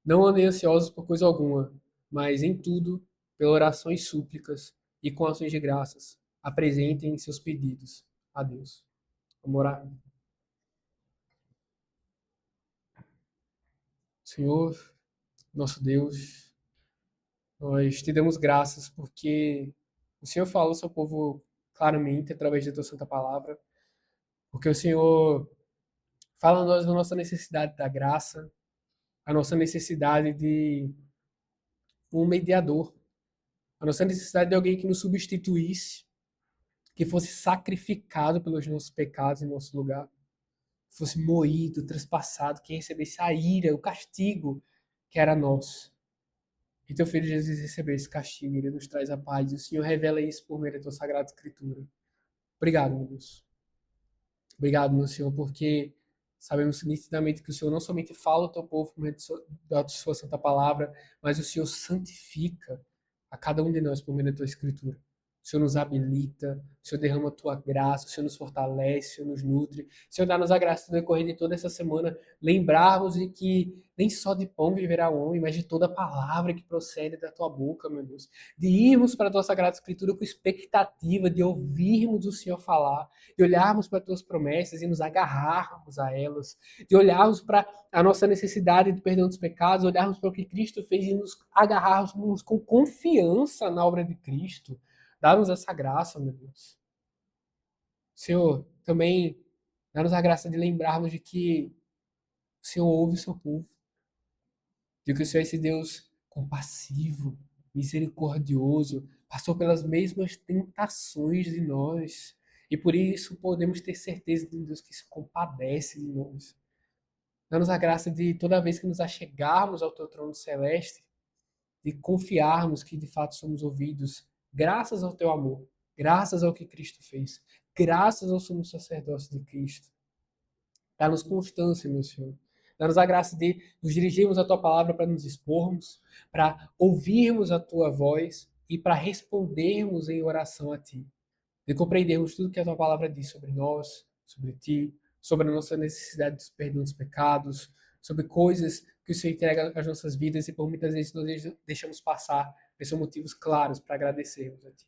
Não andem ansiosos por coisa alguma, mas em tudo, pela oração e súplicas e com ações de graças, apresentem seus pedidos a Deus. Vamos orar. Senhor, nosso Deus, Nós te damos graças porque o Senhor fala ao seu povo claramente através da tua santa palavra, porque o Senhor fala a nós da nossa necessidade da graça, a nossa necessidade de um mediador, a nossa necessidade de alguém que nos substituísse, que fosse sacrificado pelos nossos pecados em nosso lugar, fosse moído, trespassado, que recebesse a ira, o castigo que era nosso. E teu filho Jesus recebeu esse castigo, ele nos traz a paz. E o Senhor revela isso por meio da tua sagrada escritura. Obrigado, meu Deus. Obrigado, meu Senhor, porque sabemos nitidamente que o Senhor não somente fala ao teu povo por meio da sua santa palavra, mas o Senhor santifica a cada um de nós por meio da tua escritura. O Senhor nos habilita, o Senhor derrama a tua graça, o Senhor nos fortalece, o Senhor nos nutre. O Senhor dá-nos a graça no decorrer de toda essa semana, lembrarmos de que nem só de pão viverá o homem, mas de toda palavra que procede da tua boca, meu Deus. De irmos para a tua sagrada escritura com expectativa de ouvirmos o Senhor falar, de olharmos para as tuas promessas e nos agarrarmos a elas, de olharmos para a nossa necessidade de perdão dos pecados, olharmos para o que Cristo fez e nos agarrarmos com confiança na obra de Cristo. Dá-nos essa graça, meu Deus. Senhor, também dá-nos a graça de lembrarmos de que o Senhor ouve o seu povo, de que o Senhor é esse Deus compassivo, misericordioso, passou pelas mesmas tentações de nós. E por isso podemos ter certeza de um Deus que se compadece de nós. Dá-nos a graça de, toda vez que nos achegarmos ao teu trono celeste, de confiarmos que de fato somos ouvidos, graças ao teu amor, graças ao que Cristo fez, graças ao sumo sacerdócio de Cristo. Dá-nos constância, meu Senhor. Dá-nos a graça de nos dirigirmos à tua palavra para nos expormos, para ouvirmos a tua voz e para respondermos em oração a ti. De compreendermos tudo que a tua palavra diz sobre nós, sobre ti, sobre a nossa necessidade de perdão dos pecados, sobre coisas que o Senhor entrega às nossas vidas e por muitas vezes nós deixamos passar, mas são motivos claros para agradecermos a ti.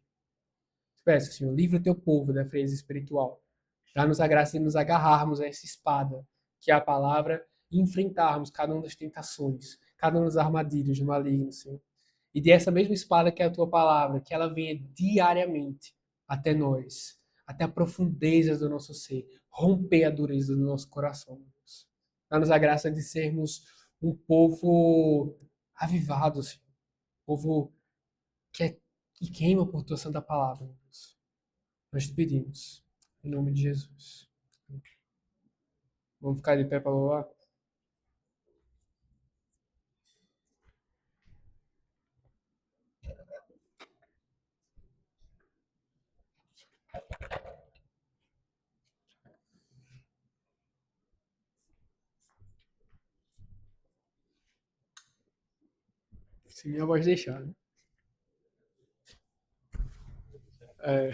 Peço, Senhor, livra o teu povo da frieza espiritual. Dá-nos a graça de nos agarrarmos a essa espada, que é a palavra, e enfrentarmos cada uma das tentações, cada uma das armadilhas do maligno, Senhor. E dessa mesma espada que é a tua palavra, que ela venha diariamente até nós, até a profundeza do nosso ser, romper a dureza do nosso coração, meu Deus. Dá-nos a graça de sermos um povo avivado, Senhor. Um povo que, que queima por tua santa palavra, meu Deus. Nós te pedimos, em nome de Jesus. Vamos ficar de pé para louvar? Se minha voz deixar, né? É,